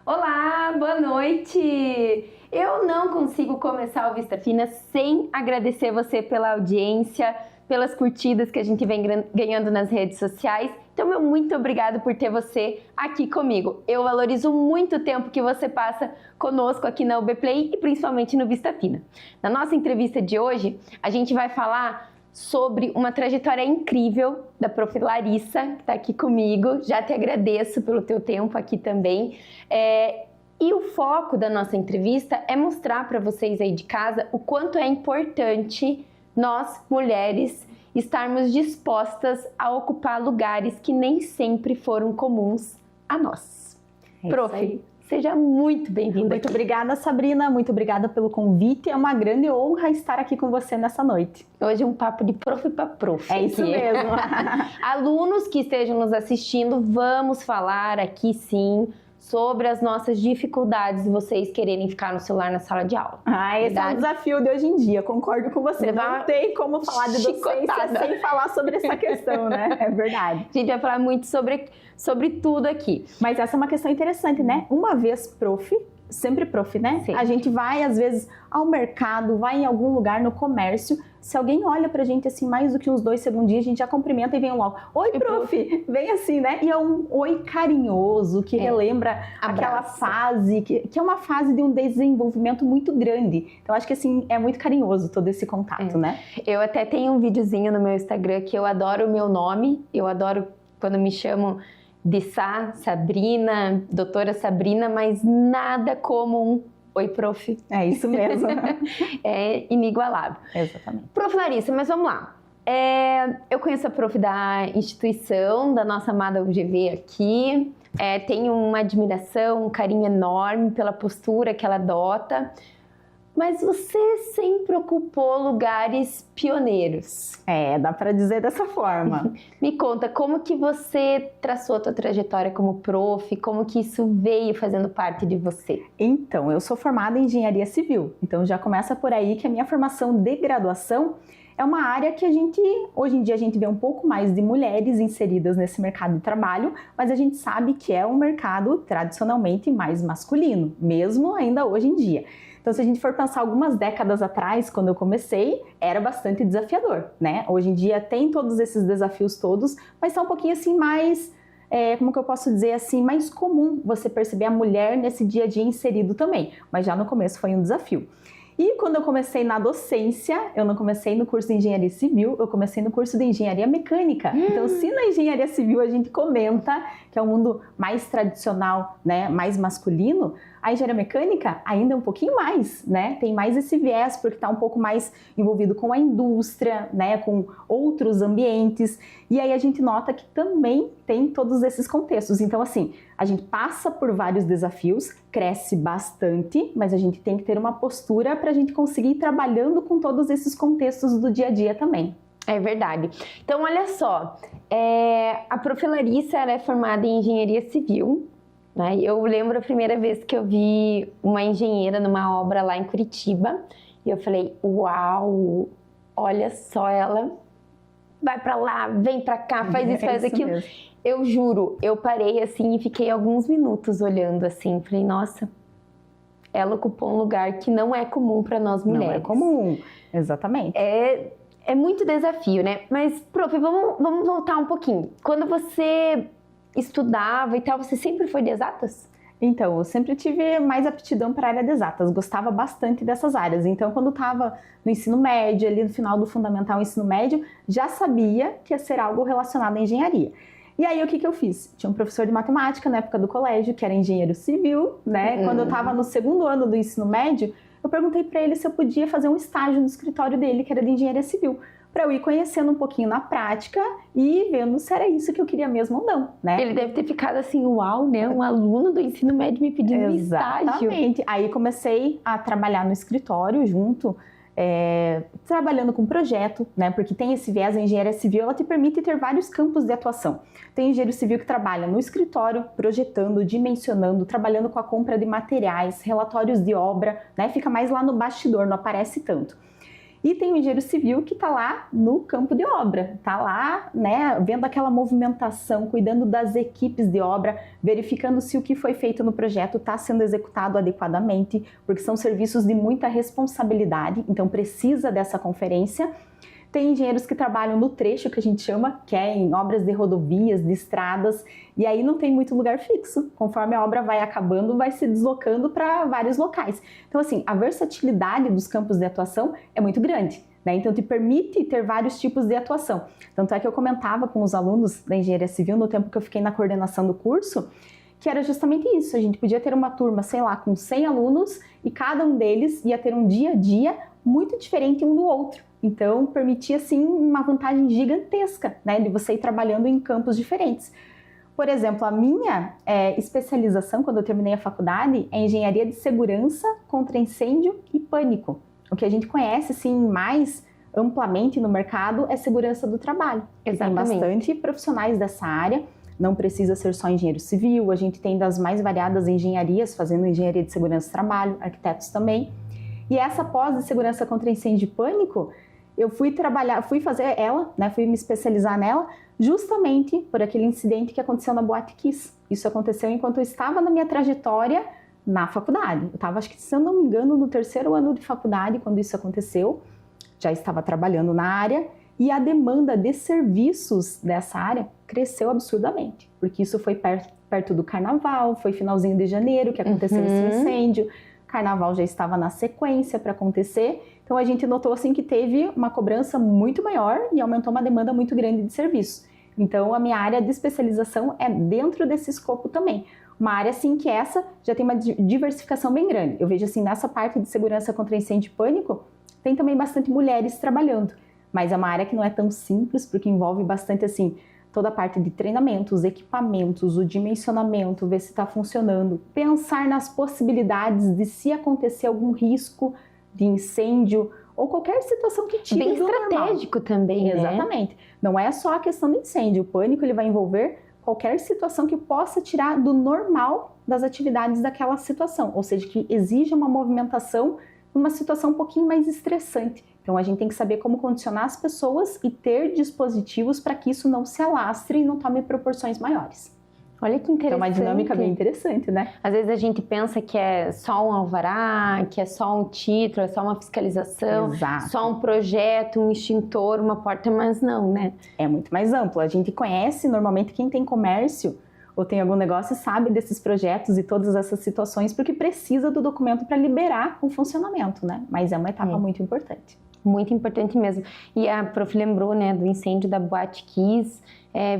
Olá, boa noite! Eu não consigo começar o Vista Fina sem agradecer você pela audiência, pelas curtidas que a gente vem ganhando nas redes sociais. Então, meu muito obrigado por ter você aqui comigo. Eu valorizo muito o tempo que você passa conosco aqui na UB Play e principalmente no Vista Fina. Na nossa entrevista de hoje, a gente vai falar sobre uma trajetória incrível da Prof. Larissa, que está aqui comigo. Já te agradeço pelo teu tempo aqui também. E o foco da nossa entrevista é mostrar para vocês aí de casa o quanto é importante nós, mulheres, estarmos dispostas a ocupar lugares que nem sempre foram comuns a nós. Prof, seja muito bem-vinda. Muito obrigada, Sabrina. Muito obrigada pelo convite. É uma grande honra estar aqui com você nessa noite. Hoje é um papo de prof para prof. É isso mesmo. Alunos que estejam nos assistindo, vamos falar aqui sim sobre as nossas dificuldades de vocês quererem ficar no celular na sala de aula. Esse é um desafio de hoje em dia, concordo com você. Não tem como falar de docência sem falar sobre essa questão, né? É verdade. A gente vai falar muito sobre tudo aqui. Mas essa é uma questão interessante, né? Uma vez prof, sempre prof, né? Sim. A gente vai, às vezes, ao mercado, vai em algum lugar no comércio. Se alguém olha pra gente assim, mais do que uns 2 segundinhos, a gente já cumprimenta e vem logo, oi, prof! Vem assim, né? E é um oi carinhoso, que relembra aquela fase, que é uma fase de um desenvolvimento muito grande. Então, acho que assim, é muito carinhoso todo esse contato, né? Eu até tenho um videozinho no meu Instagram que eu adoro o meu nome, eu adoro quando me chamam de Sabrina, doutora Sabrina, mas nada como oi, prof. É isso mesmo. É inigualável. Exatamente. Prof. Larissa, mas vamos lá. Eu conheço a prof da instituição, da nossa amada UGV aqui. Tenho uma admiração, um carinho enorme pela postura que ela adota. Mas você sempre ocupou lugares pioneiros. Dá para dizer dessa forma. Me conta, como que você traçou a tua trajetória como prof? Como que isso veio fazendo parte de você? Então, eu sou formada em Engenharia Civil. Então, já começa por aí que a minha formação de graduação é uma área que hoje em dia a gente vê um pouco mais de mulheres inseridas nesse mercado de trabalho, mas a gente sabe que é um mercado tradicionalmente mais masculino, mesmo ainda hoje em dia. Então, se a gente for pensar algumas décadas atrás, quando eu comecei, era bastante desafiador, né? Hoje em dia tem todos esses desafios todos, mas tá um pouquinho assim mais, como que eu posso dizer assim, mais comum você perceber a mulher nesse dia a dia inserido também. Mas já no começo foi um desafio. E quando eu comecei na docência, eu não comecei no curso de Engenharia Civil, eu comecei no curso de Engenharia Mecânica. Então, se na Engenharia Civil a gente comenta que é um mundo mais tradicional, né, mais masculino, a Engenharia Mecânica ainda é um pouquinho mais, né? Tem mais esse viés, porque está um pouco mais envolvido com a indústria, né, com outros ambientes. E aí a gente nota que também tem todos esses contextos. Então, assim, a gente passa por vários desafios, cresce bastante, mas a gente tem que ter uma postura para a gente conseguir ir trabalhando com todos esses contextos do dia a dia também. É verdade. Então, olha só, a Prof. Larissa, ela é formada em Engenharia Civil, né? Eu lembro a primeira vez que eu vi uma engenheira numa obra lá em Curitiba, e eu falei, uau, olha só, ela vai pra lá, vem pra cá, faz isso, faz aquilo. Mesmo. Eu juro, eu parei assim e fiquei alguns minutos olhando assim, falei, nossa, ela ocupou um lugar que não é comum para nós mulheres. Não é comum, exatamente. É muito desafio, né? Mas, prof, vamos voltar um pouquinho. Quando você estudava e tal, você sempre foi de exatas? Então, eu sempre tive mais aptidão para a área de exatas, gostava bastante dessas áreas. Então, quando estava no ensino médio, ali no final do fundamental ensino médio, já sabia que ia ser algo relacionado à engenharia. E aí, o que eu fiz? Tinha um professor de matemática na época do colégio, que era engenheiro civil, né? Quando eu estava no 2º ano do ensino médio, eu perguntei para ele se eu podia fazer um estágio no escritório dele, que era de engenharia civil, para eu ir conhecendo um pouquinho na prática e vendo se era isso que eu queria mesmo ou não, né? Ele deve ter ficado assim, uau, né? Um aluno do ensino médio me pedindo um estágio. Exatamente. Aí comecei a trabalhar no escritório junto, trabalhando com projeto, né? Porque tem esse viés, a engenharia civil, ela te permite ter vários campos de atuação. Tem engenheiro civil que trabalha no escritório, projetando, dimensionando, trabalhando com a compra de materiais, relatórios de obra, né? Fica mais lá no bastidor, não aparece tanto. E tem o engenheiro civil que está lá no campo de obra, está lá, né, vendo aquela movimentação, cuidando das equipes de obra, verificando se o que foi feito no projeto está sendo executado adequadamente, porque são serviços de muita responsabilidade, então precisa dessa conferência. Tem engenheiros que trabalham no trecho, que a gente chama, que é em obras de rodovias, de estradas, e aí não tem muito lugar fixo. Conforme a obra vai acabando, vai se deslocando para vários locais. Então, assim, a versatilidade dos campos de atuação é muito grande, né? Então, te permite ter vários tipos de atuação. Tanto é que eu comentava com os alunos da engenharia civil, no tempo que eu fiquei na coordenação do curso, que era justamente isso. A gente podia ter uma turma, sei lá, com 100 alunos, e cada um deles ia ter um dia a dia muito diferente um do outro. Então, permitia, assim, uma vantagem gigantesca, né, de você ir trabalhando em campos diferentes. Por exemplo, a minha especialização, quando eu terminei a faculdade, é engenharia de segurança contra incêndio e pânico. O que a gente conhece, assim, mais amplamente no mercado é segurança do trabalho. Exatamente. Tem bastante profissionais dessa área, não precisa ser só engenheiro civil, a gente tem das mais variadas engenharias, fazendo engenharia de segurança do trabalho, arquitetos também. E essa pós de segurança contra incêndio e pânico, eu fui fazer ela, né, fui me especializar nela, justamente por aquele incidente que aconteceu na Boate Kiss. Isso aconteceu enquanto eu estava na minha trajetória na faculdade. Eu estava, acho que, se eu não me engano, no 3º ano de faculdade, quando isso aconteceu. Já estava trabalhando na área e a demanda de serviços dessa área cresceu absurdamente, porque isso foi perto do carnaval, foi finalzinho de janeiro que aconteceu esse incêndio. Carnaval já estava na sequência para acontecer, então a gente notou assim que teve uma cobrança muito maior e aumentou uma demanda muito grande de serviço. Então a minha área de especialização é dentro desse escopo também. Uma área assim que essa já tem uma diversificação bem grande. Eu vejo assim, nessa parte de segurança contra incêndio e pânico, tem também bastante mulheres trabalhando, mas é uma área que não é tão simples, porque envolve bastante assim, toda a parte de treinamento, os equipamentos, o dimensionamento, ver se está funcionando, pensar nas possibilidades de se acontecer algum risco de incêndio ou qualquer situação que tire bem do estratégico normal. também, né? Exatamente. Não é só a questão do incêndio, o pânico ele vai envolver qualquer situação que possa tirar do normal das atividades daquela situação, ou seja, que exija uma movimentação numa situação um pouquinho mais estressante. Então, a gente tem que saber como condicionar as pessoas e ter dispositivos para que isso não se alastre e não tome proporções maiores. Olha que interessante. Então, é uma dinâmica bem interessante, né? Às vezes a gente pensa que é só um alvará, que é só um título, é só uma fiscalização, Exato. só um projeto, um extintor, uma porta, mas não, né? É muito mais amplo. A gente conhece, normalmente, quem tem comércio ou tem algum negócio sabe desses projetos e todas essas situações porque precisa do documento para liberar o funcionamento, né? Mas é uma etapa muito importante. Muito importante mesmo. E a prof lembrou, né, do incêndio da Boate Kiss.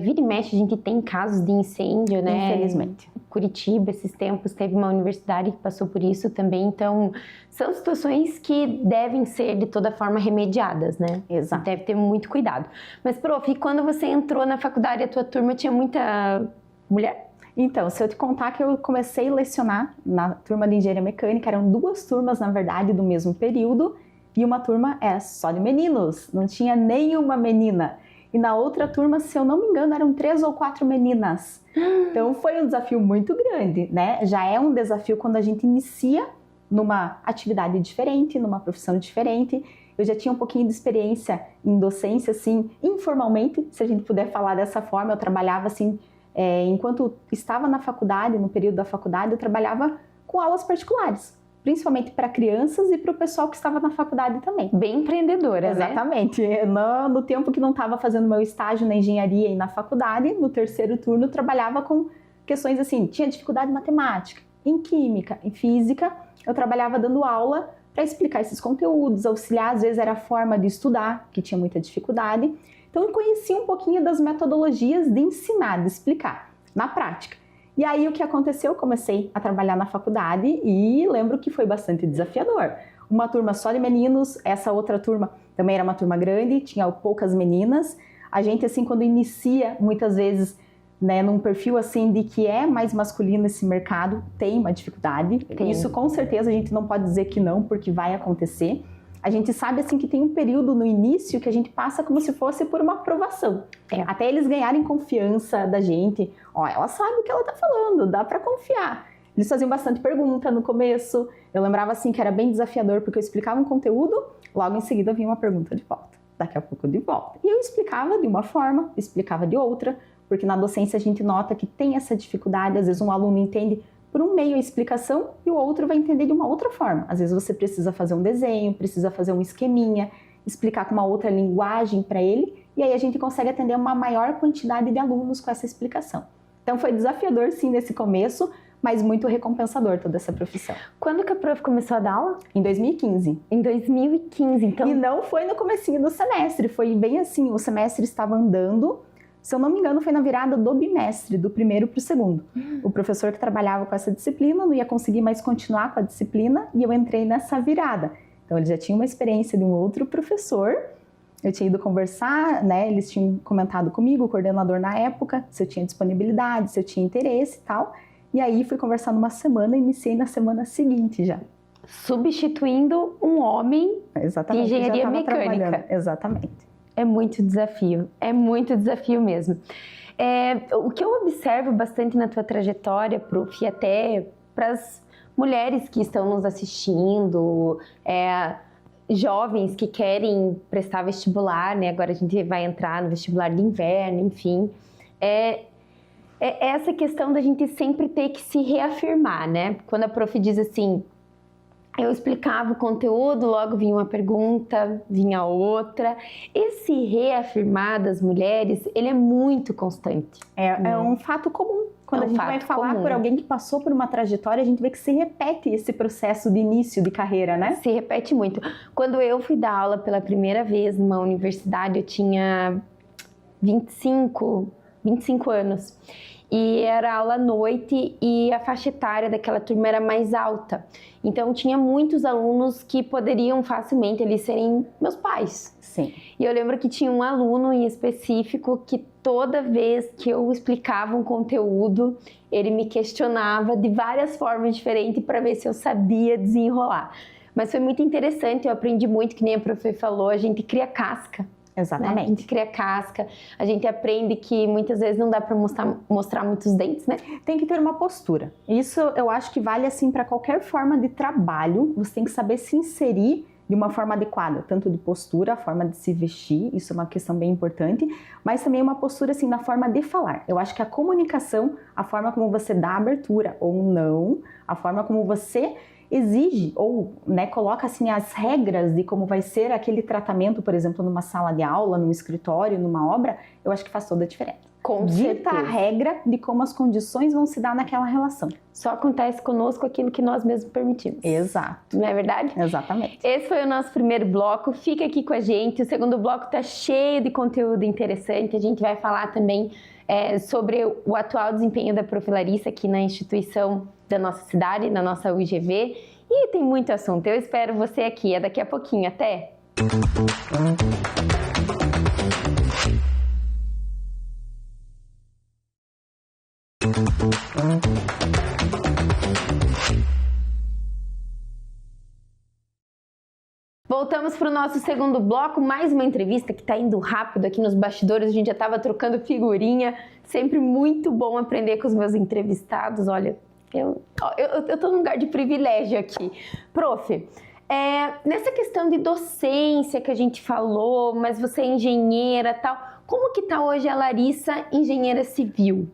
Vira e mexe, a gente tem casos de incêndio, né? Infelizmente. Curitiba, esses tempos, teve uma universidade que passou por isso também. Então, são situações que devem ser, de toda forma, remediadas, né? Exato. Deve ter muito cuidado. Mas, prof, e quando você entrou na faculdade, a tua turma tinha muita mulher? Então, se eu te contar que eu comecei a lecionar na turma de engenharia mecânica, eram 2 turmas, na verdade, do mesmo período, e uma turma é só de meninos, não tinha nenhuma menina. E na outra turma, se eu não me engano, eram 3 ou 4 meninas. Então, foi um desafio muito grande, né? Já é um desafio quando a gente inicia numa atividade diferente, numa profissão diferente. Eu já tinha um pouquinho de experiência em docência, assim, informalmente, se a gente puder falar dessa forma. Eu trabalhava, assim, enquanto estava na faculdade, no período da faculdade, eu trabalhava com aulas particulares, principalmente para crianças e para o pessoal que estava na faculdade também. Bem empreendedora, Exatamente. né? No tempo que não estava fazendo meu estágio na engenharia e na faculdade, no 3º turno, eu trabalhava com questões assim, tinha dificuldade em matemática, em química, em física, eu trabalhava dando aula para explicar esses conteúdos, auxiliar, às vezes era a forma de estudar, que tinha muita dificuldade. Então, eu conheci um pouquinho das metodologias de ensinar, de explicar, na prática. E aí, o que aconteceu? Eu comecei a trabalhar na faculdade e lembro que foi bastante desafiador. Uma turma só de meninos, essa outra turma também era uma turma grande, tinha poucas meninas. A gente, assim, quando inicia, muitas vezes, né, num perfil, assim, de que é mais masculino esse mercado, tem uma dificuldade. Tem. Isso, com certeza, a gente não pode dizer que não, porque vai acontecer. A gente sabe, assim, que tem um período no início que a gente passa como se fosse por uma aprovação. Até eles ganharem confiança da gente. Ó, ela sabe o que ela tá falando, dá para confiar. Eles faziam bastante pergunta no começo. Eu lembrava assim que era bem desafiador, porque eu explicava um conteúdo, logo em seguida vinha uma pergunta de volta. Daqui a pouco de volta. E eu explicava de uma forma, explicava de outra, porque na docência a gente nota que tem essa dificuldade. Às vezes um aluno entende por um meio a explicação e o outro vai entender de uma outra forma. Às vezes você precisa fazer um desenho, precisa fazer um esqueminha, explicar com uma outra linguagem para ele, e aí a gente consegue atender uma maior quantidade de alunos com essa explicação. Então foi desafiador sim nesse começo, mas muito recompensador toda essa profissão. Quando que a prof começou a dar aula? Em 2015. Em 2015, então... E não foi no comecinho do semestre, foi bem assim, o semestre estava andando, se eu não me engano foi na virada do bimestre, do primeiro para o segundo. O professor que trabalhava com essa disciplina não ia conseguir mais continuar com a disciplina e eu entrei nessa virada. Então ele já tinha uma experiência de um outro professor, eu tinha ido conversar, né, eles tinham comentado comigo, o coordenador na época, se eu tinha disponibilidade, se eu tinha interesse e tal. E aí fui conversar numa semana e iniciei na semana seguinte já. Substituindo um homem de engenharia mecânica. Exatamente. É muito desafio mesmo. O que eu observo bastante na tua trajetória, prof, e até para as mulheres que estão nos assistindo, jovens que querem prestar vestibular, né? Agora a gente vai entrar no vestibular de inverno, enfim. É essa questão da gente sempre ter que se reafirmar, né? Quando a prof diz assim, eu explicava o conteúdo, logo vinha uma pergunta, vinha outra. Esse reafirmar das mulheres, ele é muito constante. É um fato comum. Quando a gente vai falar por alguém que passou por uma trajetória, a gente vê que se repete esse processo de início de carreira, né? Se repete muito. Quando eu fui dar aula pela primeira vez numa universidade, eu tinha 25 anos. E era aula à noite e a faixa etária daquela turma era mais alta. Então, tinha muitos alunos que poderiam facilmente eles serem meus pais. Sim. E eu lembro que tinha um aluno em específico que toda vez que eu explicava um conteúdo, ele me questionava de várias formas diferentes para ver se eu sabia desenrolar. Mas foi muito interessante, eu aprendi muito, que nem a prof falou, a gente cria casca. Exatamente. Né? A gente cria casca, a gente aprende que muitas vezes não dá para mostrar muitos dentes, né? Tem que ter uma postura. Isso eu acho que vale assim para qualquer forma de trabalho. Você tem que saber se inserir de uma forma adequada, tanto de postura, a forma de se vestir, isso é uma questão bem importante, mas também uma postura assim na forma de falar. Eu acho que a comunicação, a forma como você dá abertura ou não, a forma como você exige ou, né, coloca assim as regras de como vai ser aquele tratamento, por exemplo, numa sala de aula, num escritório, numa obra, eu acho que faz toda a diferença. Dita a regra de como as condições vão se dar naquela relação. Só acontece conosco aquilo que nós mesmos permitimos. Exato. Não é verdade? Exatamente. Esse foi o nosso primeiro bloco. Fica aqui com a gente. O segundo bloco está cheio de conteúdo interessante. A gente vai falar também sobre o atual desempenho da Prof. Larissa aqui na instituição da nossa cidade, na nossa UGV. E tem muito assunto. Eu espero você aqui. É daqui a pouquinho. Até! Voltamos para o nosso segundo bloco, mais uma entrevista que está indo rápido aqui nos bastidores, a gente já estava trocando figurinha, sempre muito bom aprender com os meus entrevistados. Olha, eu tô num lugar de privilégio aqui. Prof, nessa questão de docência que a gente falou, mas você é engenheira e tal, como que está hoje a Larissa, engenheira civil?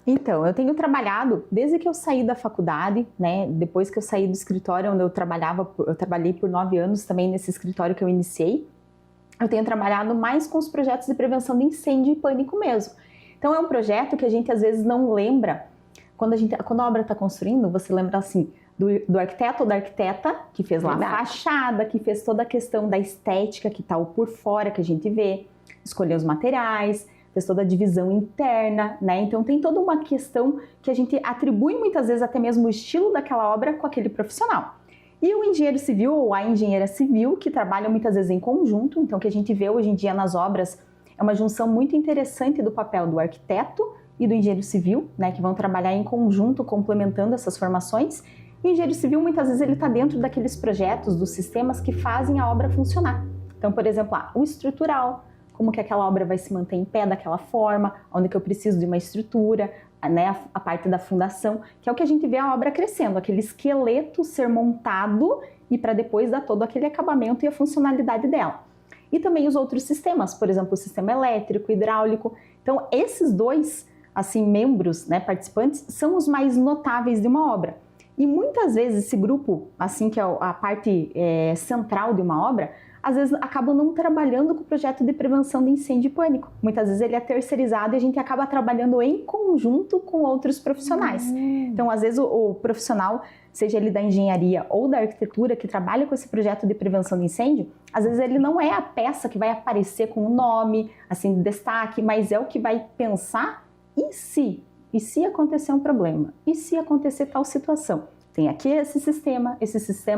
Então, eu tenho trabalhado desde que eu saí da faculdade, né? Depois que eu saí do escritório onde eu trabalhei por 9 anos também nesse escritório que eu iniciei. Eu tenho trabalhado mais com os projetos de prevenção de incêndio e pânico mesmo. Então, é um projeto que a gente às vezes não lembra. Quando a obra está construindo, você lembra assim do arquiteto ou da arquiteta que fez lá a fachada, que fez toda a questão da estética, que está o por fora que a gente vê, escolher os materiais, fez toda a divisão interna, né? Então tem toda uma questão que a gente atribui muitas vezes até mesmo o estilo daquela obra com aquele profissional. E o engenheiro civil ou a engenheira civil, que trabalham muitas vezes em conjunto, então o que a gente vê hoje em dia nas obras é uma junção muito interessante do papel do arquiteto e do engenheiro civil, né? Que vão trabalhar em conjunto, complementando essas formações. E o engenheiro civil muitas vezes ele está dentro daqueles projetos, dos sistemas que fazem a obra funcionar. Então, por exemplo, o estrutural, como que aquela obra vai se manter em pé daquela forma, onde que eu preciso de uma estrutura, né, a parte da fundação, que é o que a gente vê a obra crescendo, aquele esqueleto ser montado e para depois dar todo aquele acabamento e a funcionalidade dela. E também os outros sistemas, por exemplo, o sistema elétrico, hidráulico. Então, esses dois, assim, membros, né, participantes, são os mais notáveis de uma obra. E muitas vezes esse grupo, assim, que é a parte central de uma obra, às vezes acabam não trabalhando com o projeto de prevenção de incêndio e pânico. Muitas vezes ele é terceirizado e a gente acaba trabalhando em conjunto com outros profissionais. Então, às vezes o profissional, seja ele da engenharia ou da arquitetura, que trabalha com esse projeto de prevenção de incêndio, às vezes ele não é a peça que vai aparecer com o nome, assim, de destaque, mas é o que vai pensar e se acontecer um problema? E se acontecer tal situação? Tem aqui esse sistema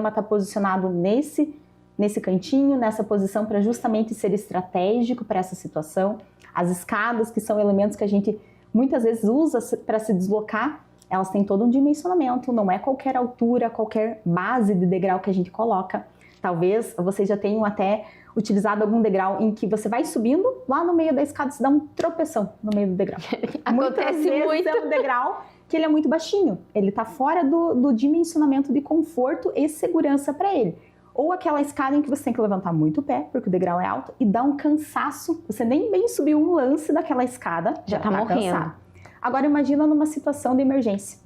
está posicionado nesse cantinho, nessa posição para justamente ser estratégico para essa situação. As escadas, que são elementos que a gente muitas vezes usa para se deslocar, elas têm todo um dimensionamento, não é qualquer altura, qualquer base de degrau que a gente coloca. Talvez vocês já tenham até utilizado algum degrau em que você vai subindo, lá no meio da escada se dá um tropeção no meio do degrau. Acontece muito. É um degrau que ele é muito baixinho, ele está fora do dimensionamento de conforto e segurança para ele. Ou aquela escada em que você tem que levantar muito o pé, porque o degrau é alto, e dá um cansaço, você nem bem subiu um lance daquela escada, já tá morrendo. Cansado. Agora imagina numa situação de emergência,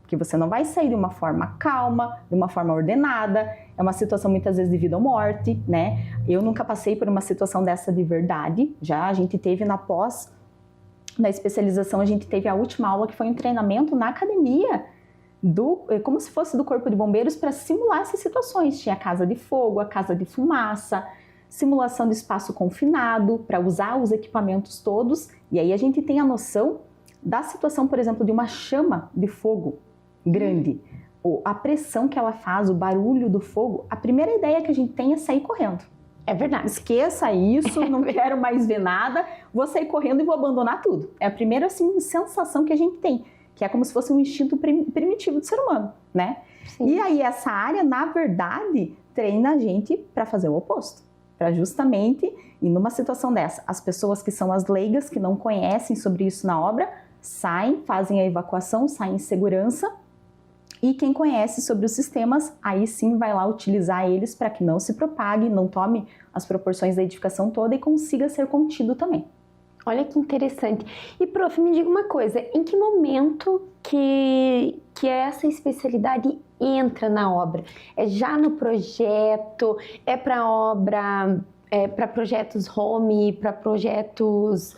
que você não vai sair de uma forma calma, de uma forma ordenada, é uma situação muitas vezes de vida ou morte, né? Eu nunca passei por uma situação dessa de verdade, já a gente teve na especialização, a gente teve a última aula que foi um treinamento na academia, como se fosse do Corpo de Bombeiros, para simular essas situações. Tinha a casa de fogo, a casa de fumaça, simulação de espaço confinado, para usar os equipamentos todos, e aí a gente tem a noção da situação, por exemplo, de uma chama de fogo grande, a pressão que ela faz, o barulho do fogo, a primeira ideia que a gente tem é sair correndo. É verdade. Esqueça isso, não quero mais ver nada, vou sair correndo e vou abandonar tudo. É a primeira assim, sensação que a gente tem, que é como se fosse um instinto primitivo do ser humano, né? Sim. E aí essa área, na verdade, treina a gente para fazer o oposto, para justamente, e numa situação dessa, as pessoas que são as leigas, que não conhecem sobre isso na obra, saem, fazem a evacuação, saem em segurança, e quem conhece sobre os sistemas, aí sim vai lá utilizar eles para que não se propague, não tome as proporções da edificação toda e consiga ser contido também. Olha que interessante. E, prof, me diga uma coisa, em que momento que essa especialidade entra na obra? É já no projeto? É para obra, para projetos home, para projetos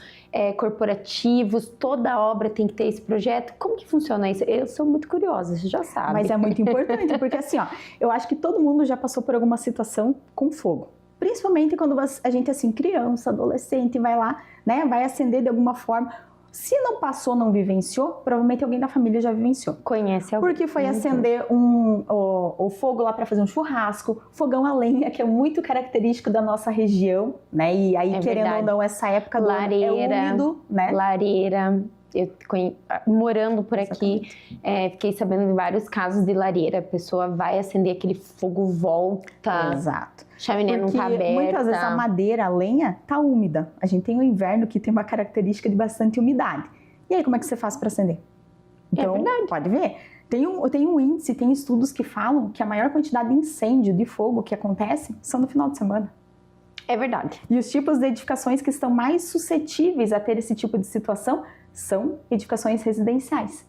corporativos? Toda obra tem que ter esse projeto? Como que funciona isso? Eu sou muito curiosa, você já sabe. Mas é muito importante, porque assim, ó, eu acho que todo mundo já passou por alguma situação com fogo. Principalmente quando a gente, assim, criança, adolescente, vai lá, né, vai acender de alguma forma. Se não passou, não vivenciou, provavelmente alguém da família já vivenciou. Conhece alguém. Porque foi acender o fogo lá para fazer um churrasco, fogão a lenha, que é muito característico da nossa região, né? E aí, querendo verdade. ou não, essa época do ano Lareira, é úmido, né? Lareira. Morando por aqui, fiquei sabendo de vários casos de lareira. A pessoa vai acender aquele fogo, volta. Exato. Chaminé não tá aberta. Muitas vezes a madeira, a lenha, tá úmida. A gente tem o inverno que tem uma característica de bastante umidade. E aí, como é que você faz para acender? Então, verdade. pode ver. Tem um índice, tem estudos que falam que a maior quantidade de incêndio, de fogo que acontece são no final de semana. É verdade. E os tipos de edificações que estão mais suscetíveis a ter esse tipo de situação são edificações residenciais.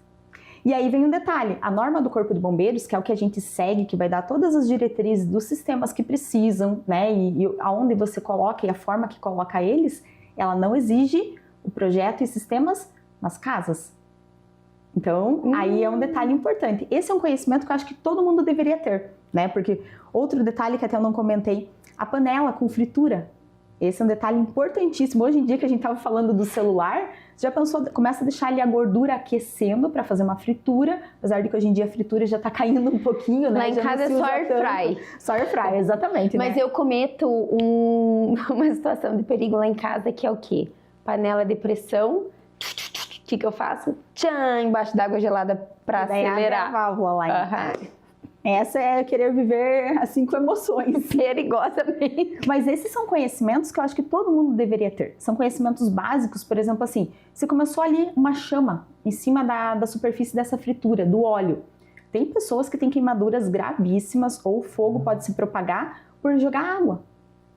E aí vem um detalhe, a norma do Corpo de Bombeiros, que é o que a gente segue, que vai dar todas as diretrizes dos sistemas que precisam, né, e aonde você coloca e a forma que coloca eles, ela não exige o projeto e sistemas nas casas. Então, aí é um detalhe importante. Esse é um conhecimento que eu acho que todo mundo deveria ter, né, porque outro detalhe que até eu não comentei, a panela com fritura. Esse é um detalhe importantíssimo. Hoje em dia que a gente estava falando do celular, você já pensou, começa a deixar ali a gordura aquecendo para fazer uma fritura, apesar de que hoje em dia a fritura já está caindo um pouquinho, né? Lá em casa é só air fry. Só air fry, exatamente. Mas né? eu cometo uma situação de perigo lá em casa, que é o quê? Panela de pressão. O que eu faço? Tchan! Embaixo d'água gelada para acelerar. A válvula lá. Essa é querer viver assim com emoções. Perigosamente. Mas esses são conhecimentos que eu acho que todo mundo deveria ter. São conhecimentos básicos, por exemplo, assim, se começou ali uma chama em cima da superfície dessa fritura, do óleo. Tem pessoas que têm queimaduras gravíssimas ou o fogo pode se propagar por jogar água.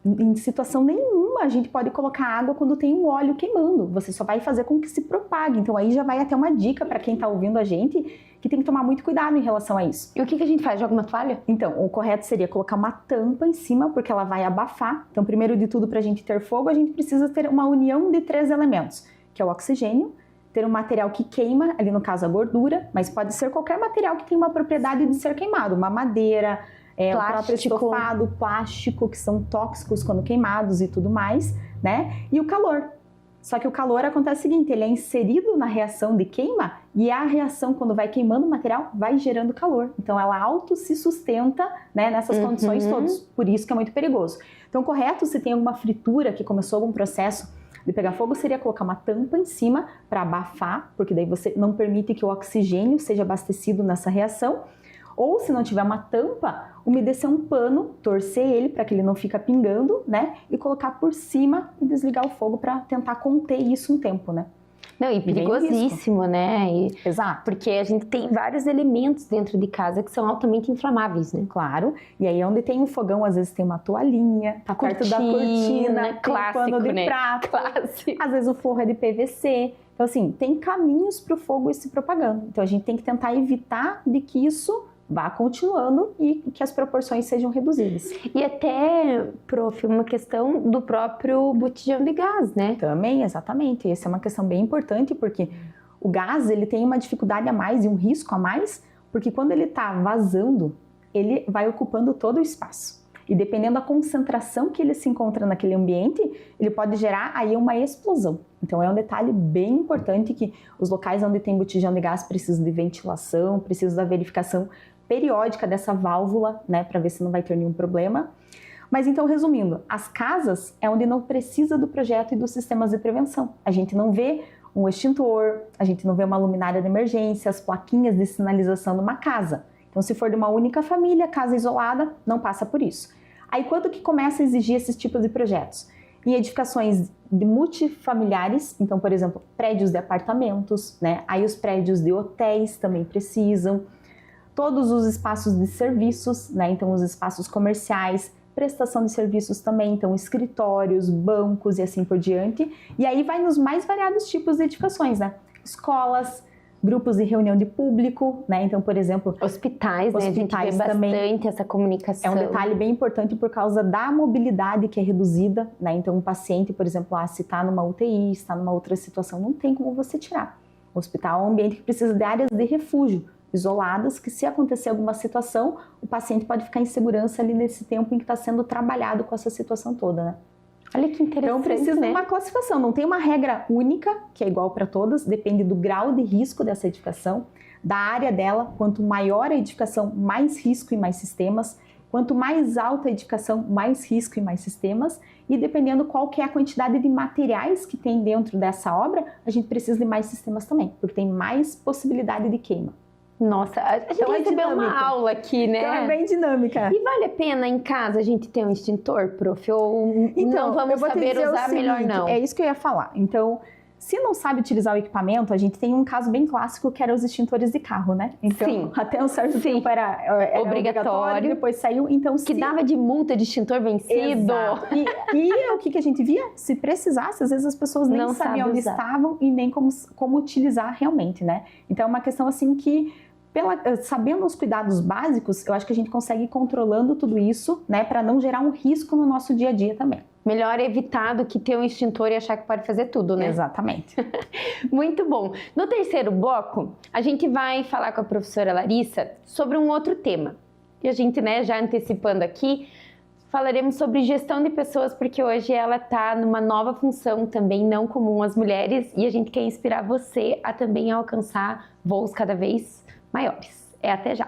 Em situação nenhuma a gente pode colocar água quando tem um óleo queimando. Você só vai fazer com que se propague. Então aí já vai até uma dica para quem está ouvindo a gente que tem que tomar muito cuidado em relação a isso. E o que a gente faz? Joga uma toalha? Então, o correto seria colocar uma tampa em cima, porque ela vai abafar. Então, primeiro de tudo, para a gente ter fogo, a gente precisa ter uma união de 3 elementos, que é o oxigênio, ter um material que queima, ali no caso a gordura, mas pode ser qualquer material que tem uma propriedade de ser queimado, uma madeira, o próprio estofado, plástico, que são tóxicos quando queimados e tudo mais, né? E o calor. Só que o calor acontece o seguinte, ele é inserido na reação de queima e a reação, quando vai queimando o material, vai gerando calor. Então, ela auto se sustenta, né, nessas condições todas. Por isso que é muito perigoso. Então, correto, se tem alguma fritura que começou algum processo de pegar fogo, seria colocar uma tampa em cima para abafar, porque daí você não permite que o oxigênio seja abastecido nessa reação. Ou, se não tiver uma tampa, umedecer um pano, torcer ele para que ele não fique pingando, né? E colocar por cima e desligar o fogo para tentar conter isso um tempo, né? Não, e perigosíssimo, né? Exato. Porque a gente tem vários elementos dentro de casa que são altamente inflamáveis, né? Claro. E aí, onde tem um fogão, às vezes tem uma toalhinha, tá perto da cortina, clássico, um pano de né? prato. Clássico. Às vezes o forro é de PVC. Então, assim, tem caminhos para o fogo ir se propagando. Então, a gente tem que tentar evitar de que isso vá continuando e que as proporções sejam reduzidas. E até, prof, uma questão do próprio botijão de gás, né? Também, exatamente. Essa é uma questão bem importante, porque o gás, ele tem uma dificuldade a mais e um risco a mais, porque quando ele está vazando, ele vai ocupando todo o espaço. E dependendo da concentração que ele se encontra naquele ambiente, ele pode gerar aí uma explosão. Então é um detalhe bem importante que os locais onde tem botijão de gás precisam de ventilação, precisam da verificação periódica dessa válvula, né, para ver se não vai ter nenhum problema. Mas então, resumindo, as casas é onde não precisa do projeto e dos sistemas de prevenção. A gente não vê um extintor, a gente não vê uma luminária de emergência, as plaquinhas de sinalização numa casa. Então, se for de uma única família, casa isolada, não passa por isso. Aí, quando que começa a exigir esses tipos de projetos? Em edificações de multifamiliares, então, por exemplo, prédios de apartamentos, né? Aí os prédios de hotéis também precisam. Todos os espaços de serviços, né? Então os espaços comerciais, prestação de serviços também, então escritórios, bancos e assim por diante. E aí vai nos mais variados tipos de edificações, né? Escolas, grupos de reunião de público, né? Então, por exemplo, hospitais, né? A gente vê bastante também essa comunicação. É um detalhe bem importante por causa da mobilidade que é reduzida, né? Então, um paciente, por exemplo, se está numa UTI, está numa outra situação, não tem como você tirar. O hospital é um ambiente que precisa de áreas de refúgio, isoladas, que se acontecer alguma situação, o paciente pode ficar em segurança ali nesse tempo em que está sendo trabalhado com essa situação toda, né? Olha que interessante, então precisa de uma classificação, não tem uma regra única, que é igual para todas, depende do grau de risco dessa edificação, da área dela, quanto maior a edificação, mais risco e mais sistemas, quanto mais alta a edificação, mais risco e mais sistemas, e dependendo qual que é a quantidade de materiais que tem dentro dessa obra, a gente precisa de mais sistemas também, porque tem mais possibilidade de queima. Nossa, a gente então recebeu uma aula aqui, né? Então é bem dinâmica. E vale a pena em casa a gente ter um extintor, prof? Ou então, não vamos saber usar melhor não? É isso que eu ia falar. Então, se não sabe utilizar o equipamento, a gente tem um caso bem clássico que era os extintores de carro, né? Então, sim. Até um certo tempo era obrigatório, depois saiu. Então, que dava de multa de extintor vencido. Exato. E o que a gente via? Se precisasse, às vezes as pessoas nem sabiam onde estavam e nem como utilizar realmente, né? Então, é uma questão assim que sabendo os cuidados básicos, eu acho que a gente consegue ir controlando tudo isso, né, para não gerar um risco no nosso dia a dia também. Melhor evitar do que ter um extintor e achar que pode fazer tudo, né? Exatamente. Muito bom. No terceiro bloco, a gente vai falar com a professora Larissa sobre um outro tema. E a gente, né, já antecipando aqui, falaremos sobre gestão de pessoas, porque hoje ela está numa nova função também não comum às mulheres e a gente quer inspirar você a também alcançar voos cada vez maiores. Até já!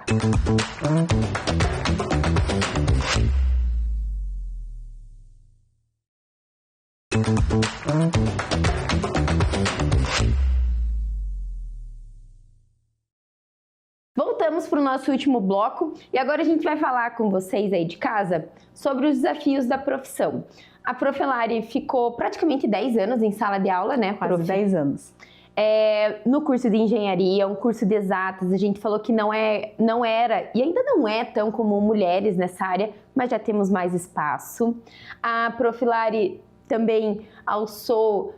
Voltamos para o nosso último bloco e agora a gente vai falar com vocês aí de casa sobre os desafios da profissão. A Prof. Lari ficou praticamente 10 anos em sala de aula, né, Quase 10 anos. No curso de engenharia, um curso de exatas, a gente falou que não era e ainda não é tão comum mulheres nessa área, mas já temos mais espaço. A Prof. Lari também alçou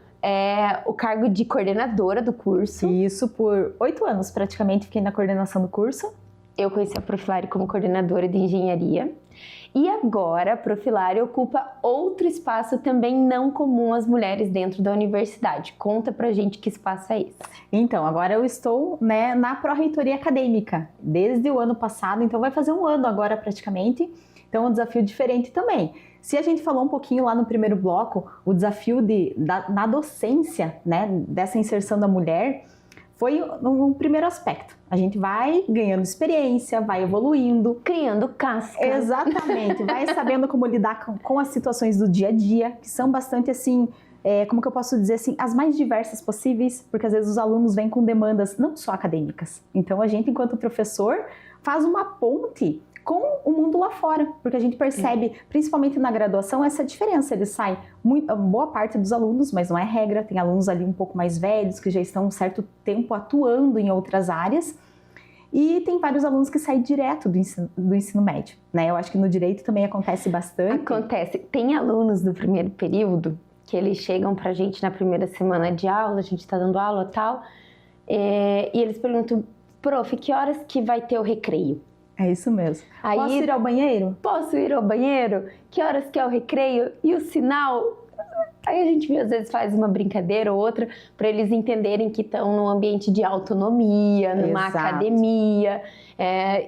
o cargo de coordenadora do curso. Isso, por 8 anos praticamente fiquei na coordenação do curso. Eu conheci a Prof. Lari como coordenadora de engenharia. E agora a Prof. Lari ocupa outro espaço também não comum às mulheres dentro da universidade. Conta pra gente que espaço é esse. Então, agora eu estou, né, na pró-reitoria acadêmica, desde o ano passado, então vai fazer um ano agora praticamente. Então é um desafio diferente também. Se a gente falou um pouquinho lá no primeiro bloco, o desafio na docência, né, dessa inserção da mulher, foi um primeiro aspecto. A gente vai ganhando experiência, vai evoluindo. Criando casca. Exatamente. Vai sabendo como lidar com as situações do dia a dia, que são bastante assim, como que eu posso dizer assim, as mais diversas possíveis, porque às vezes os alunos vêm com demandas não só acadêmicas. Então a gente, enquanto professor, faz uma ponte com o mundo lá fora, porque a gente percebe, principalmente na graduação, essa diferença. Eles saem, boa parte dos alunos, mas não é regra, tem alunos ali um pouco mais velhos, que já estão um certo tempo atuando em outras áreas, e tem vários alunos que saem direto do ensino médio, né? Eu acho que no direito também acontece bastante. Acontece. Tem alunos do primeiro período que eles chegam pra gente na primeira semana de aula, a gente tá dando aula e tal, e eles perguntam, prof, que horas que vai ter o recreio? É isso mesmo. Aí, posso ir ao banheiro? Posso ir ao banheiro? Que horas que é o recreio? E o sinal? Aí a gente às vezes faz uma brincadeira ou outra para eles entenderem que estão num ambiente de autonomia, numa academia,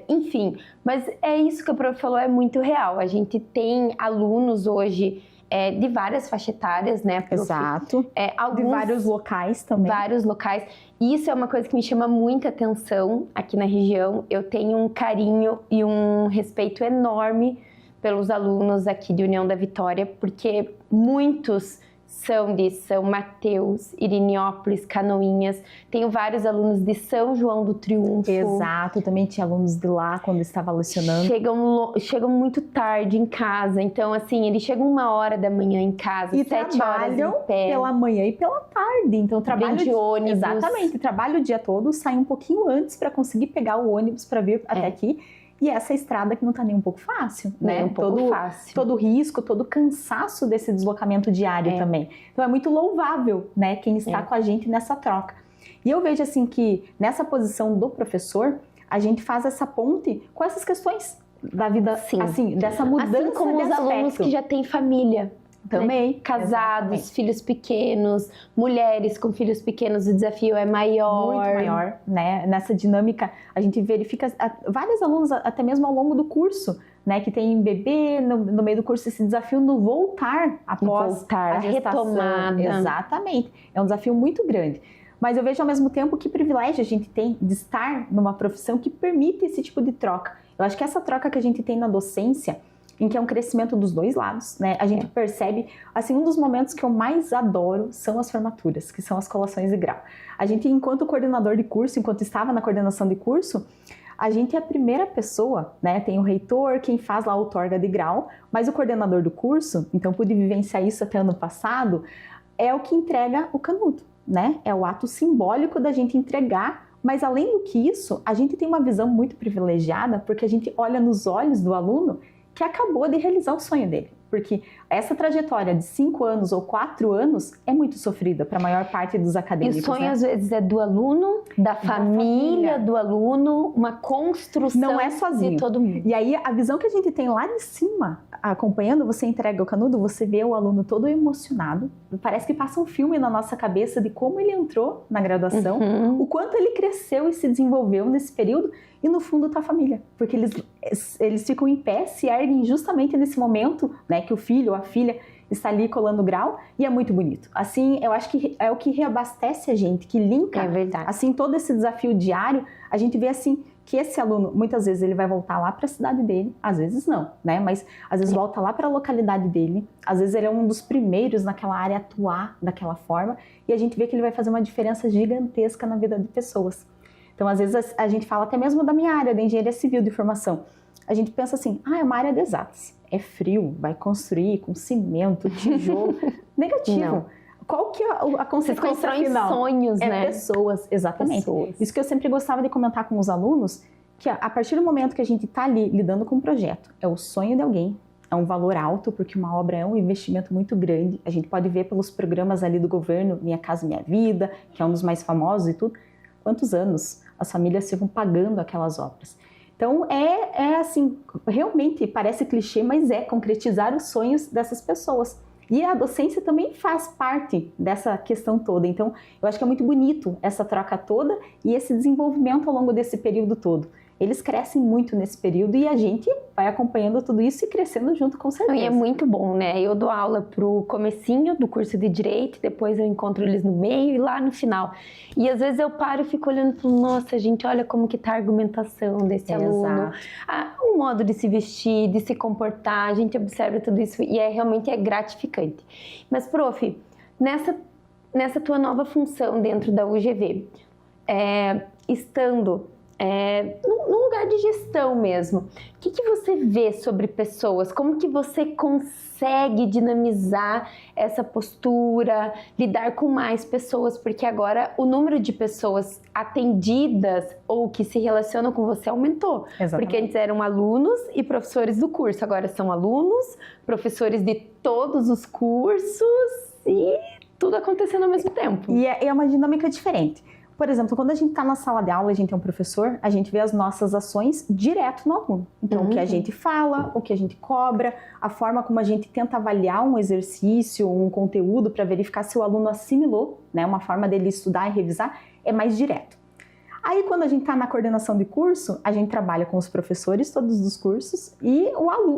enfim. Mas é isso que a prof falou, é muito real. A gente tem alunos hoje de várias faixas etárias, né? Prof? Exato. De vários locais também. Vários locais. E isso é uma coisa que me chama muita atenção aqui na região. Eu tenho um carinho e um respeito enorme pelos alunos aqui de União da Vitória, porque muitos são de São Mateus, Iriniópolis, Canoinhas. Tenho vários alunos de São João do Triunfo. Exato, também tinha alunos de lá quando estava lecionando. Chegam muito tarde em casa, então assim, eles chegam 1h da manhã em casa, e 7 horas em pé. Pela manhã e pela tarde, então trabalho de ônibus. Exatamente, trabalho o dia todo, sai um pouquinho antes para conseguir pegar o ônibus para vir até aqui. E essa estrada que não tá nem um pouco fácil, né? Um pouco fácil. Todo o risco, todo o cansaço desse deslocamento diário também. Então é muito louvável, né, quem está com a gente nessa troca. E eu vejo assim que nessa posição do professor, a gente faz essa ponte com essas questões da vida, assim, dessa mudança assim como de os aspecto. Alunos que já têm família. Também. Né? Casados, exatamente. Filhos pequenos, mulheres com filhos pequenos, o desafio é maior. Muito maior, né? Nessa dinâmica, a gente verifica vários alunos, até mesmo ao longo do curso, né? Que tem bebê no meio do curso, esse desafio no voltar após a gestação. Retomada. Exatamente. É um desafio muito grande. Mas eu vejo ao mesmo tempo que privilégio a gente tem de estar numa profissão que permite esse tipo de troca. Eu acho que essa troca que a gente tem na docência, em que é um crescimento dos dois lados, né? A gente percebe, assim, um dos momentos que eu mais adoro são as formaturas, que são as colações de grau. A gente, enquanto coordenador de curso, enquanto estava na coordenação de curso, a gente é a primeira pessoa, né? Tem o reitor, quem faz lá a outorga de grau, mas o coordenador do curso, então pude vivenciar isso até ano passado, é o que entrega o canudo, né? É o ato simbólico da gente entregar. Mas além do que isso, a gente tem uma visão muito privilegiada, porque a gente olha nos olhos do aluno que acabou de realizar o sonho dele. Porque essa trajetória de 5 anos ou 4 anos é muito sofrida para a maior parte dos acadêmicos. E o sonho, né? Às vezes é do aluno, da família do aluno, uma construção. Não é sozinho. De todo mundo. E aí a visão que a gente tem lá de cima, acompanhando, você entrega o canudo, você vê o aluno todo emocionado. Parece que passa um filme na nossa cabeça de como ele entrou na graduação, o quanto ele cresceu e se desenvolveu nesse período. E no fundo está a família, porque eles ficam em pé, se erguem justamente nesse momento, né, que o filho ou a filha está ali colando grau, e é muito bonito. Assim, eu acho que é o que reabastece a gente, que linka, assim, todo esse desafio diário. A gente vê assim que esse aluno, muitas vezes ele vai voltar lá para a cidade dele, às vezes não, né? Mas às vezes volta lá para a localidade dele, às vezes ele é um dos primeiros naquela área a atuar daquela forma, e a gente vê que ele vai fazer uma diferença gigantesca na vida de pessoas. Então, às vezes, a gente fala até mesmo da minha área, da engenharia civil de formação. A gente pensa assim, é uma área de exatas, é frio, vai construir com cimento, tijolo. Negativo. Não. Qual que é a consequência Vocês constroem final? sonhos, né? Pessoas, exatamente. Pessoas. Isso que eu sempre gostava de comentar com os alunos, que a partir do momento que a gente está ali lidando com um projeto, é o sonho de alguém, é um valor alto, porque uma obra é um investimento muito grande. A gente pode ver pelos programas ali do governo, Minha Casa Minha Vida, que é um dos mais famosos e tudo, quantos anos as famílias ficam pagando aquelas obras. Então, é assim, realmente parece clichê, mas é concretizar os sonhos dessas pessoas. E a docência também faz parte dessa questão toda. Então, eu acho que é muito bonito essa troca toda e esse desenvolvimento ao longo desse período todo. Eles crescem muito nesse período e a gente vai acompanhando tudo isso e crescendo junto, com certeza. E é muito bom, né? Eu dou aula pro comecinho do curso de Direito, depois eu encontro eles no meio e lá no final. E às vezes eu paro e fico olhando e falo, nossa, gente, olha como que tá a argumentação desse aluno. O modo de se vestir, de se comportar, a gente observa tudo isso e realmente é gratificante. Mas, prof, nessa tua nova função dentro da UGV, estando num lugar de gestão mesmo, o que você vê sobre pessoas? Como que você consegue dinamizar essa postura, lidar com mais pessoas? Porque agora o número de pessoas atendidas ou que se relacionam com você aumentou. Exatamente. Porque antes eram alunos e professores do curso, agora são alunos, professores de todos os cursos e tudo acontecendo ao mesmo tempo. E é uma dinâmica diferente. Por exemplo, quando a gente está na sala de aula, a gente é um professor, a gente vê as nossas ações direto no aluno. Então, o que a gente fala, o que a gente cobra, a forma como a gente tenta avaliar um exercício, um conteúdo para verificar se o aluno assimilou, né? Uma forma dele estudar e revisar é mais direto. Aí, quando a gente está na coordenação de curso, a gente trabalha com os professores todos dos cursos e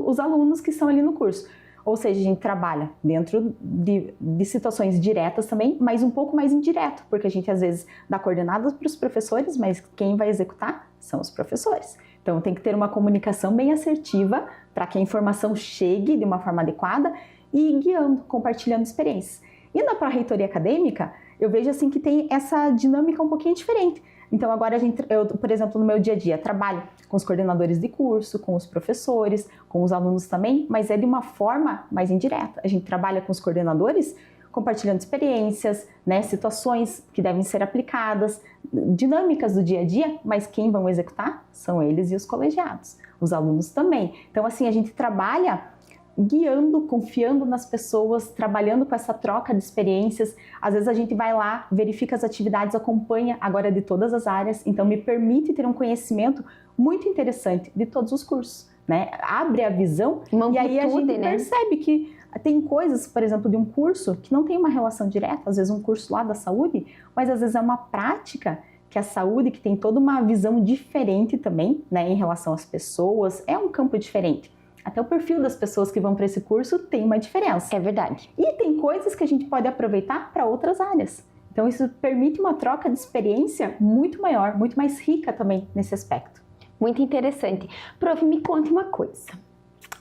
os alunos que estão ali no curso. Ou seja, a gente trabalha dentro de situações diretas também, mas um pouco mais indireto, porque a gente às vezes dá coordenadas para os professores, mas quem vai executar são os professores. Então tem que ter uma comunicação bem assertiva para que a informação chegue de uma forma adequada e guiando, compartilhando experiências. E na pró-reitoria acadêmica, eu vejo assim que tem essa dinâmica um pouquinho diferente. Então agora eu, por exemplo, no meu dia a dia, trabalho com os coordenadores de curso, com os professores, com os alunos também, mas é de uma forma mais indireta. A gente trabalha com os coordenadores compartilhando experiências, né, situações que devem ser aplicadas, dinâmicas do dia a dia, mas quem vão executar são eles e os colegiados, os alunos também. Então assim, a gente trabalha guiando, confiando nas pessoas, trabalhando com essa troca de experiências. Às vezes a gente vai lá, verifica as atividades, acompanha agora de todas as áreas, então me permite ter um conhecimento muito interessante de todos os cursos, né? Abre a visão e aí a gente percebe que tem coisas, por exemplo, de um curso que não tem uma relação direta, às vezes um curso lá da saúde, mas às vezes é uma prática que a saúde, que tem toda uma visão diferente também, né, em relação às pessoas, é um campo diferente. Até o perfil das pessoas que vão para esse curso tem uma diferença. É verdade. E tem coisas que a gente pode aproveitar para outras áreas. Então isso permite uma troca de experiência muito maior, muito mais rica também nesse aspecto. Muito interessante. Prof, me conte uma coisa.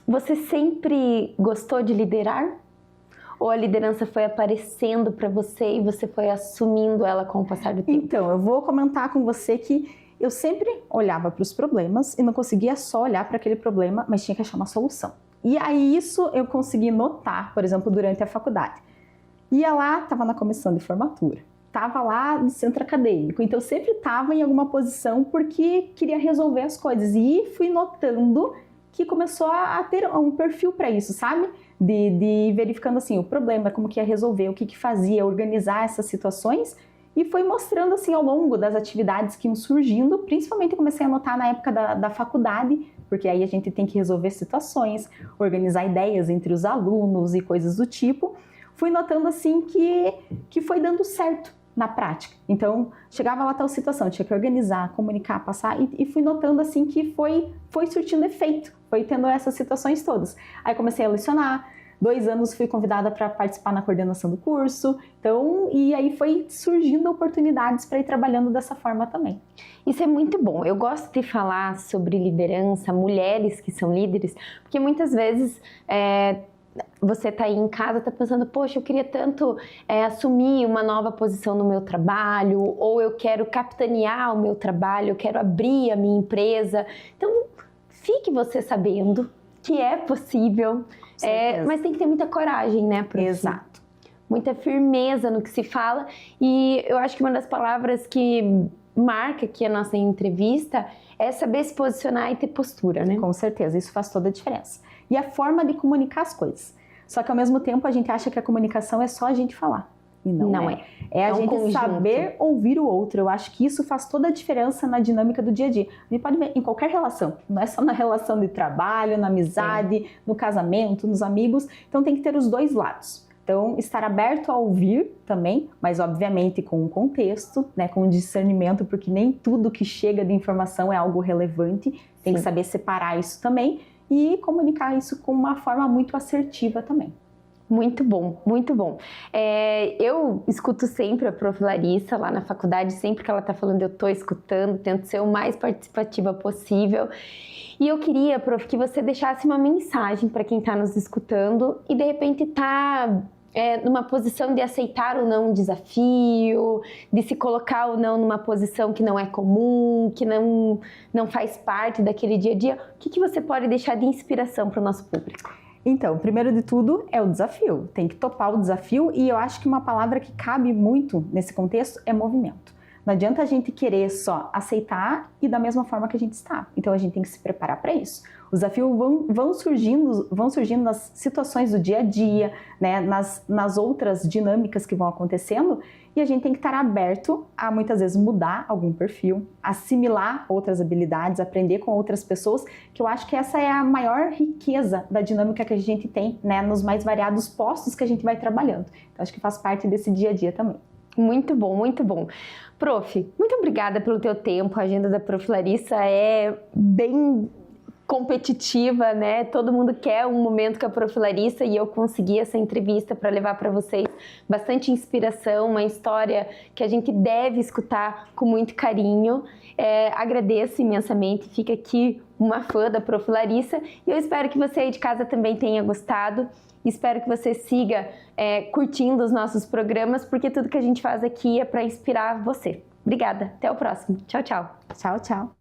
Você sempre gostou de liderar? Ou a liderança foi aparecendo para você e você foi assumindo ela com o passar do tempo? Então, eu vou comentar com você que eu sempre olhava para os problemas e não conseguia só olhar para aquele problema, mas tinha que achar uma solução. E aí isso eu consegui notar, por exemplo, durante a faculdade. Ia lá, estava na comissão de formatura, estava lá no centro acadêmico, então eu sempre estava em alguma posição porque queria resolver as coisas. E fui notando que começou a ter um perfil para isso, sabe? De verificando assim o problema, como que ia resolver, o que fazia, organizar essas situações. E foi mostrando assim ao longo das atividades que iam surgindo, principalmente comecei a notar na época da faculdade, porque aí a gente tem que resolver situações, organizar ideias entre os alunos e coisas do tipo. Fui notando assim que foi dando certo na prática. Então, chegava lá tal situação, tinha que organizar, comunicar, passar, e fui notando assim que foi surtindo efeito, foi tendo essas situações todas. Aí comecei a lecionar, 2 anos fui convidada para participar na coordenação do curso, então, e aí foi surgindo oportunidades para ir trabalhando dessa forma também. Isso é muito bom. Eu gosto de falar sobre liderança, mulheres que são líderes, porque muitas vezes você está aí em casa, está pensando, poxa, eu queria tanto assumir uma nova posição no meu trabalho, ou eu quero capitanear o meu trabalho, eu quero abrir a minha empresa. Então, fique você sabendo que é possível, mas tem que ter muita coragem, né, Prof? Exato. Muita firmeza no que se fala. E eu acho que uma das palavras que marca aqui a nossa entrevista é saber se posicionar e ter postura, né? Com certeza, isso faz toda a diferença. E a forma de comunicar as coisas. Só que ao mesmo tempo a gente acha que a comunicação é só a gente falar. E não é. É a gente saber ouvir o outro. Eu acho que isso faz toda a diferença na dinâmica do dia a dia. A gente pode ver em qualquer relação. Não é só na relação de trabalho, na amizade, no casamento, nos amigos. Então tem que ter os dois lados. Então, estar aberto a ouvir também, mas obviamente com um contexto, né, com um discernimento, porque nem tudo que chega de informação é algo relevante. Tem que saber separar isso também e comunicar isso com uma forma muito assertiva também. Muito bom, muito bom. Eu escuto sempre a Prof. Larissa lá na faculdade, sempre que ela está falando eu estou escutando, tento ser o mais participativa possível. E eu queria, Prof., que você deixasse uma mensagem para quem está nos escutando e de repente está numa posição de aceitar ou não um desafio, de se colocar ou não numa posição que não é comum, que não faz parte daquele dia a dia. O que você pode deixar de inspiração para o nosso público? Então, primeiro de tudo é o desafio. Tem que topar o desafio e eu acho que uma palavra que cabe muito nesse contexto é movimento. Não adianta a gente querer só aceitar e da mesma forma que a gente está. Então a gente tem que se preparar para isso. Os desafios vão surgindo nas situações do dia a dia, né? nas outras dinâmicas que vão acontecendo, e a gente tem que estar aberto a muitas vezes mudar algum perfil, assimilar outras habilidades, aprender com outras pessoas, que eu acho que essa é a maior riqueza da dinâmica que a gente tem, né? Nos mais variados postos que a gente vai trabalhando. Então acho que faz parte desse dia a dia também. Muito bom, muito bom. Prof, muito obrigada pelo teu tempo. A agenda da Prof. Larissa é bem competitiva, né? Todo mundo quer um momento com a Prof. Larissa e eu consegui essa entrevista para levar para vocês bastante inspiração, uma história que a gente deve escutar com muito carinho. Agradeço imensamente, fica aqui uma fã da Prof. Larissa e eu espero que você aí de casa também tenha gostado. Espero que você siga curtindo os nossos programas, porque tudo que a gente faz aqui é para inspirar você. Obrigada, até o próximo. Tchau, tchau. Tchau, tchau.